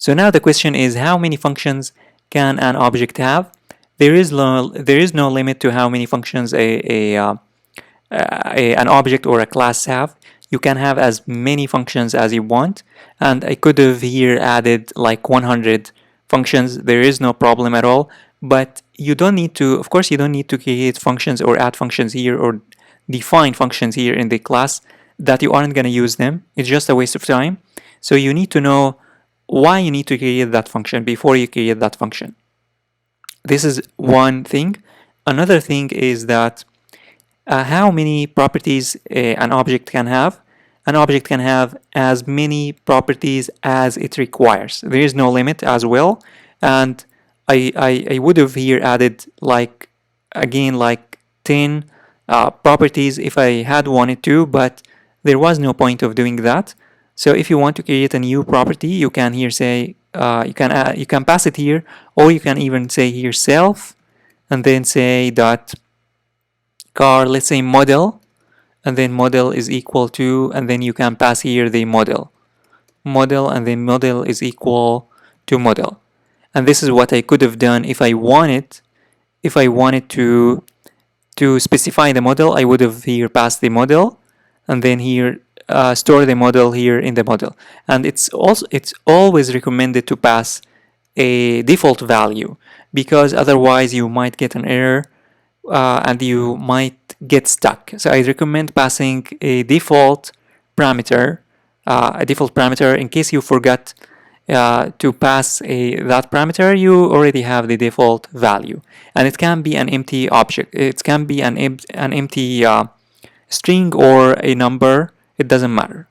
So now the question is, how many functions can an object have? There is no limit to how many functions an object or a class have. You can have as many functions as you want, and I could have here added like 100 functions. There is no problem at all, but you don't need to, of course, you don't need to create functions or add functions here or define functions here in the class that you aren't going to use them. It's just a waste of time. So you need to know why you need to create that function before you create that function. This is one thing. Another thing is that how many properties an object can have. An object can have as many properties as it requires. There is no limit as well. And I would have here added like 10 properties if I had wanted to, but there was no point of doing that. So if you want to create a new property, you can here say you can pass it here, or you can even say here self, and then say dot car, let's say model, and then model is equal to, and then you can pass here the model, and then model is equal to model. And this is what I could have done if I wanted to specify the model. I would have here passed the model, and then here store the model here in the model. And it's always recommended to pass a default value, because otherwise you might get an error and you might get stuck. So I recommend passing a default parameter, in case you forgot to pass that parameter. You already have the default value, and it can be an empty object. It can be an empty string or a number. It doesn't matter.